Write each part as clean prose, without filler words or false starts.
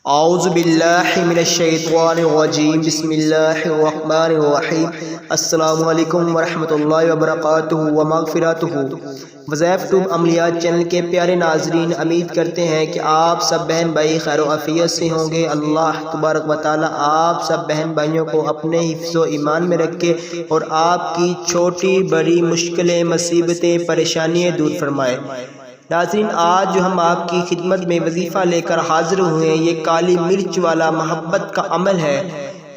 اعوذ باللہ من الشیطان الرجیم بسم اللہ الرحمن الرحیم السلام علیکم ورحمۃ اللہ وبرکاتہ ومغفراتہ۔ وزائفتوب عملیات چینل کے پیارے ناظرین، امید کرتے ہیں کہ آپ سب بہن بھائی خیر و عافیت سے ہوں گے۔ اللہ تبارک و تعالی آپ سب بہن بھائیوں کو اپنے حفظ و ایمان میں رکھے اور آپ کی چھوٹی بڑی مشکلیں، مصیبتیں، پریشانیاں دور فرمائے۔ ناظرین، آج جو ہم آپ کی خدمت میں وظیفہ لے کر حاضر ہوئے ہیں، یہ کالی مرچ والا محبت کا عمل ہے۔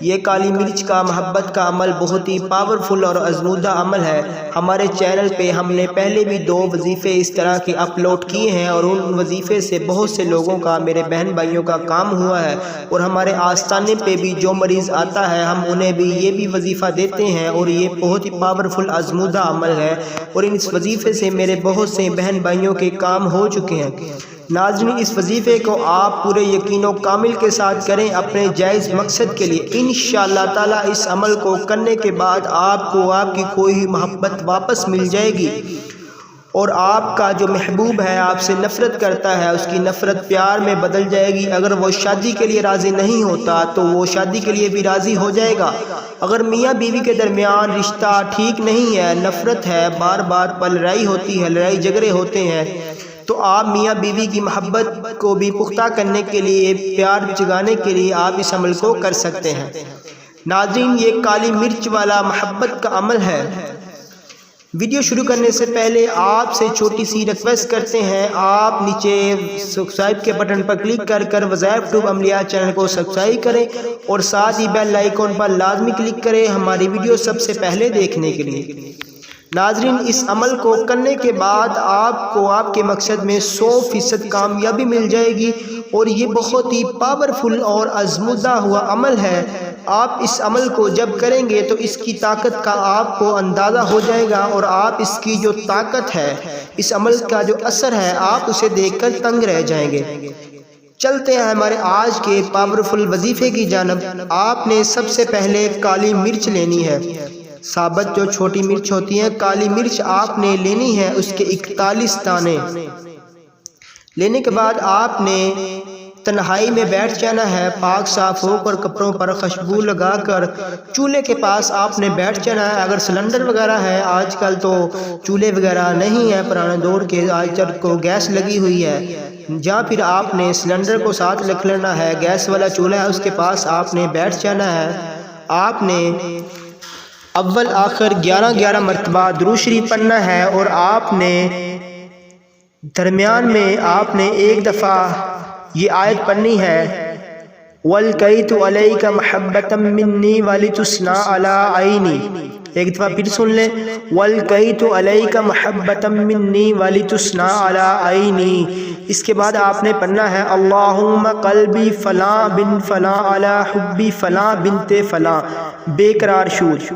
یہ کالی مرچ کا محبت کا عمل بہت ہی پاورفل اور آزمودہ عمل ہے۔ ہمارے چینل پہ ہم نے پہلے بھی 2 وظیفے اس طرح کے اپلوڈ کیے ہیں اور ان وظیفے سے بہت سے لوگوں کا، میرے بہن بھائیوں کا کام ہوا ہے، اور ہمارے آستانے پہ بھی جو مریض آتا ہے ہم انہیں بھی یہ بھی وظیفہ دیتے ہیں، اور یہ بہت ہی پاورفل آزمودہ عمل ہے، اور اس وظیفے سے میرے بہت سے بہن بھائیوں کے کام ہو چکے ہیں۔ ناظرین، اس وظیفے کو آپ پورے یقین و کامل کے ساتھ کریں اپنے جائز مقصد کے لیے۔ انشاءاللہ تعالیٰ اس عمل کو کرنے کے بعد آپ کو آپ کی کوئی محبت واپس مل جائے گی، اور آپ کا جو محبوب ہے، آپ سے نفرت کرتا ہے، اس کی نفرت پیار میں بدل جائے گی۔ اگر وہ شادی کے لیے راضی نہیں ہوتا تو وہ شادی کے لیے بھی راضی ہو جائے گا۔ اگر میاں بیوی کے درمیان رشتہ ٹھیک نہیں ہے، نفرت ہے، بار بار لڑائی ہوتی ہے، لڑائی جھگڑے ہوتے ہیں، تو آپ میاں بیوی کی محبت کو بھی پختہ کرنے کے لیے، پیار جگانے کے لیے آپ اس عمل کو کر سکتے ہیں۔ ناظرین، یہ کالی مرچ والا محبت کا عمل ہے۔ ویڈیو شروع کرنے سے پہلے آپ سے چھوٹی سی ریکویسٹ کرتے ہیں، آپ نیچے سبسکرائب کے بٹن پر کلک کر وزائفتوب عملیات چینل کو سبسکرائب کریں، اور ساتھ ہی بیل آئیکن پر لازمی کلک کریں ہماری ویڈیو سب سے پہلے دیکھنے کے لیے۔ ناظرین، اس عمل کو کرنے کے بعد آپ کو آپ کے مقصد میں 100% کامیابی مل جائے گی، اور یہ بہت ہی پاورفل اور آزمودہ ہوا عمل ہے۔ آپ اس عمل کو جب کریں گے تو اس کی طاقت کا آپ کو اندازہ ہو جائے گا، اور آپ اس کی جو طاقت ہے، اس عمل کا جو اثر ہے، آپ اسے دیکھ کر تنگ رہ جائیں گے۔ چلتے ہیں ہمارے آج کے پاورفل وظیفے کی جانب۔ آپ نے سب سے پہلے کالی مرچ لینی ہے، ثابت جو چھوٹی مرچ ہوتی ہیں، کالی مرچ آپ نے لینی ہے، اس کے 41 دانے لینے کے بعد آپ نے تنہائی میں بیٹھ جانا ہے، پاک صاف ہو کر، کپڑوں پر خوشبو لگا کر چولہے کے پاس آپ نے بیٹھ جانا ہے۔ اگر سلنڈر وغیرہ ہے، آج کل تو چولہے وغیرہ نہیں ہے، پرانے دور کے، آج کل کو گیس لگی ہوئی ہے، جہاں پھر آپ نے سلنڈر کو ساتھ رکھ لینا ہے، گیس والا چولہا ہے، اس کے پاس آپ نے بیٹھ جانا ہے۔ آپ نے اول آخر 11 مرتبہ درود شریف پڑھنا ہے، اور آپ نے درمیان میں آپ نے ایک دفعہ یہ آیت پڑھنی ہے، وَالْقَيْتُ عَلَيْكَ مَحَبَّةً مِّنِّي وَلِتُسْنَىٰ عَلَىٰ عَيْنِي۔ ایک دفعہ پھر سن لیں، وَالْقَيْتُ عَلَيْكَ مَحَبَّةً مِّنِّي وَلِتُسْنَىٰ عَلَىٰ عَيْنِي۔ اس کے بعد آپ نے پڑھنا ہے، اللہم قلبی فلاں بن فلاں علی حبی فلاں بنت فلاں بےقرار شود۔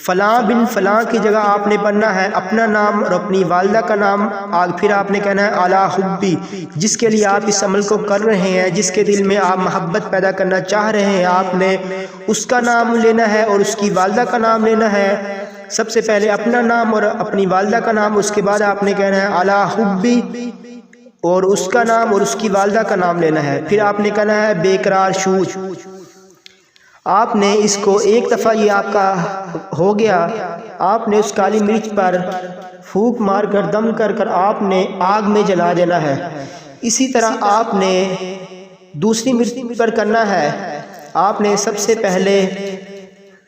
فلاں بن فلاں کی جگہ آپ نے پڑھنا ہے اپنا نام اور اپنی والدہ کا نام، پھر آپ نے کہنا ہے علی حبی، جس کے لیے آپ اس عمل کو کر رہے ہیں، جس کے دل میں آپ محبت پیدا کرنا چاہ رہے ہیں، آپ نے اس کا نام لینا ہے اور اس کی والدہ کا نام لینا ہے۔ سب سے پہلے اپنا نام اور اپنی والدہ کا نام، اس کے بعد آپ نے کہنا ہے علی حبی، اور اس کا نام اور اس کی والدہ کا نام لینا ہے، پھر آپ نے کہنا ہے بےقرار شود۔ آپ نے اس کو ایک دفعہ یہ آپ کا ہو گیا، آپ نے اس کالی مرچ پر پھونک مار کر، دم کر کر آپ نے آگ میں جلا دینا ہے۔ اسی طرح آپ نے دوسری مرچ پر کرنا ہے، آپ نے سب سے پہلے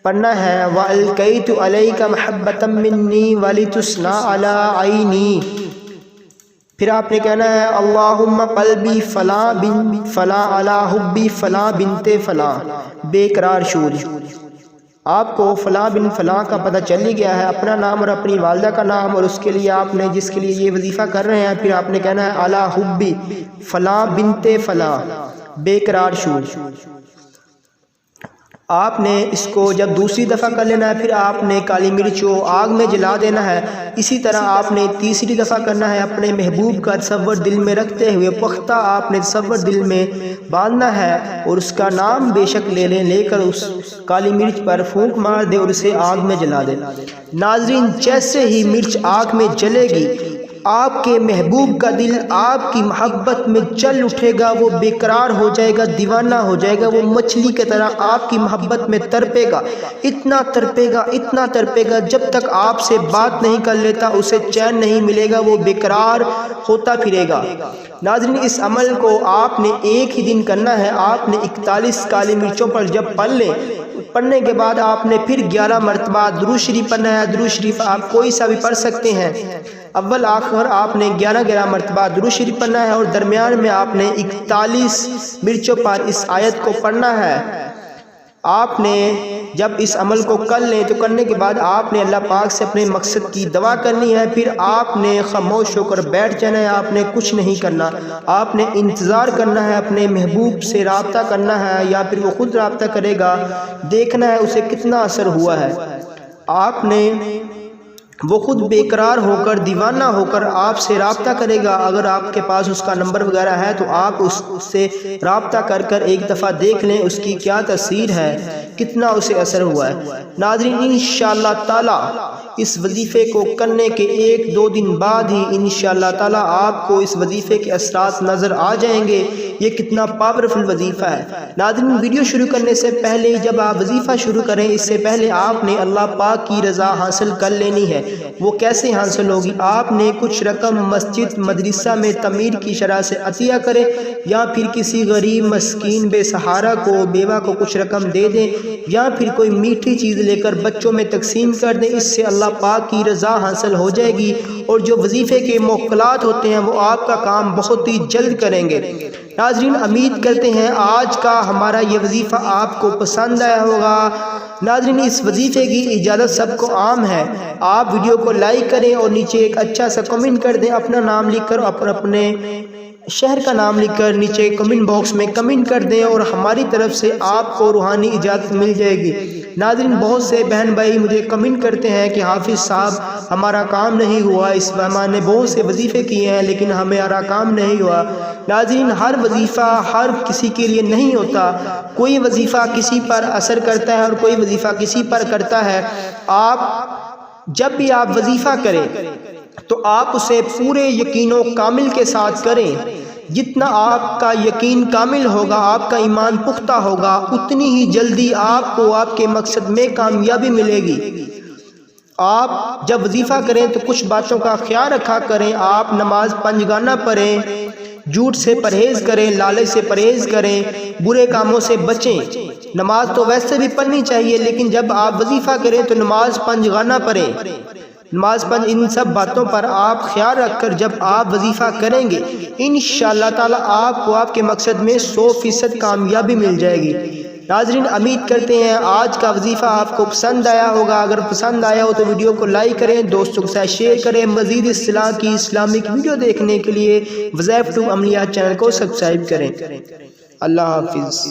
پڑھنا ہے وَأَلْقَيْتُ عَلَيْكَ مَحَبَّةً مِّنِّي وَلِتُسْنَىٰ عَلَىٰ عَيْنِي۔ پھر آپ نے کہنا ہے اللہم قلبی فلاں بن فلاں علی حبی فلاں بنت فلاں بےقرار شود۔ آپ کو فلاں بن فلاں کا پتہ چل ہی گیا ہے، اپنا نام اور اپنی والدہ کا نام، اور اس کے لیے آپ نے جس کے لیے یہ وظیفہ کر رہے ہیں، پھر آپ نے کہنا ہے علی حبی فلاں بنت فلاں بےقرار شود۔ آپ نے اس کو جب دوسری دفعہ کر لینا ہے، پھر آپ نے کالی مرچ کو آگ میں جلا دینا ہے۔ اسی طرح آپ نے تیسری دفعہ کرنا ہے، اپنے محبوب کا تصور دل میں رکھتے ہوئے پختہ آپ نے تصور دل میں باندھنا ہے، اور اس کا نام بے شک لے کر اس کالی مرچ پر پھونک مار دے اور اسے آگ میں جلا دے۔ ناظرین، جیسے ہی مرچ آگ میں جلے گی، آپ کے محبوب کا دل آپ کی محبت میں چل اٹھے گا، وہ بیقرار ہو جائے گا، دیوانہ ہو جائے گا، وہ مچھلی کی طرح آپ کی محبت میں تڑپے گا، اتنا تڑپے گا جب تک آپ سے بات نہیں کر لیتا اسے چین نہیں ملے گا، وہ بیقرار ہوتا پھرے گا۔ ناظرین، اس عمل کو آپ نے ایک ہی دن کرنا ہے۔ آپ نے 41 کالی مرچوں پر جب پڑھنے کے بعد آپ نے پھر 11 مرتبہ درود شریف پڑھنا ہے۔ درود شریف آپ کوئی سا بھی پڑھ سکتے ہیں، اول آخر آپ نے 11 مرتبہ درود شریف پڑھنا ہے، اور درمیان میں آپ نے 41 مرچوں پر اس آیت کو پڑھنا ہے۔ آپ نے جب اس عمل کو کر لیں تو کرنے کے بعد آپ نے اللہ پاک سے اپنے مقصد کی دعا کرنی ہے، پھر آپ نے خاموش ہو کر بیٹھ جانا ہے، آپ نے کچھ نہیں کرنا، آپ نے انتظار کرنا ہے، اپنے محبوب سے رابطہ کرنا ہے یا پھر وہ خود رابطہ کرے گا، دیکھنا ہے اسے کتنا اثر ہوا ہے۔ آپ نے وہ خود بیقرار ہو کر دیوانہ ہو کر آپ سے رابطہ کرے گا۔ اگر آپ کے پاس اس کا نمبر وغیرہ ہے تو آپ اس سے رابطہ کر ایک دفعہ دیکھ لیں اس کی کیا تاثیر ہے، کتنا اسے اثر ہوا ہے۔ ناظرین، انشاءاللہ تعالی اس وظیفے کو کرنے کے 1-2 دن بعد ہی انشاءاللہ تعالی آپ کو اس وظیفے کے اثرات نظر آ جائیں گے، یہ کتنا پاورفل وظیفہ ہے۔ ناظرین، ویڈیو شروع کرنے سے پہلے جب آپ وظیفہ شروع کریں اس سے پہلے آپ نے اللہ پاک کی رضا حاصل کر لینی ہے۔ وہ کیسے حاصل ہوگی؟ آپ نے کچھ رقم مسجد مدرسہ میں تعمیر کی شرح سے عطیہ کریں، یا پھر کسی غریب مسکین بے سہارا کو بیوہ کو کچھ رقم دے دیں، یا پھر کوئی میٹھی چیز لے کر بچوں میں تقسیم کر دیں۔ اس سے اللہ پاک کی رضا حاصل ہو جائے گی، اور جو وظیفے کے موکلات ہوتے ہیں وہ آپ کا کام بہت ہی جلد کریں گے۔ ناظرین، امید کرتے ہیں آج کا ہمارا یہ وظیفہ آپ کو پسند آیا ہوگا۔ ناظرین، اس وظیفے کی اجازت سب کو عام ہے، آپ ویڈیو کو لائک کریں اور نیچے ایک اچھا سا کمنٹ کر دیں، اپنا نام لکھ کر اپنے شہر کا نام لکھ کر نیچے کمنٹ باکس میں کمنٹ کر دیں، اور ہماری طرف سے آپ کو روحانی اجازت مل جائے گی۔ ناظرین، بہت سے بہن بھائی مجھے کمنٹ کرتے ہیں کہ حافظ صاحب ہمارا کام نہیں ہوا، اس ہم نے بہت سے وظیفے کیے ہیں لیکن ہمارا کام نہیں ہوا۔ ناظرین، ہر وظیفہ ہر کسی کے لیے نہیں ہوتا، کوئی وظیفہ کسی پر اثر کرتا ہے اور کوئی وظیفہ کسی پر کرتا ہے۔ آپ جب بھی آپ وظیفہ کریں تو آپ اسے پورے یقین و کامل کے ساتھ کریں۔ جتنا آپ کا یقین کامل ہوگا، آپ کا ایمان پختہ ہوگا، اتنی ہی جلدی آپ کو آپ کے مقصد میں کامیابی ملے گی۔ آپ جب وظیفہ کریں تو کچھ باتوں کا خیال رکھا کریں۔ آپ نماز 5 گانا پڑھیں، جھوٹ سے پرہیز کریں، لالچ سے پرہیز کریں، برے کاموں سے بچیں۔ نماز تو ویسے بھی پڑھنی چاہیے لیکن جب آپ وظیفہ کریں تو نماز 5 گانا پڑھیں، نماز 5، ان سب باتوں پر آپ خیال رکھ کر جب آپ وظیفہ کریں گے انشاءاللہ تعالی آپ کو آپ کے مقصد میں 100% کامیابی مل جائے گی۔ ناظرین، امید کرتے ہیں آج کا وظیفہ آپ کو پسند آیا ہوگا۔ اگر پسند آیا ہو تو ویڈیو کو لائک کریں، دوستوں کے ساتھ شیئر کریں۔ مزید اصلاح کی اسلامک ویڈیو دیکھنے کے لیے وزائف ٹیوب املیات چینل کو سبسکرائب کریں۔ اللہ حافظ۔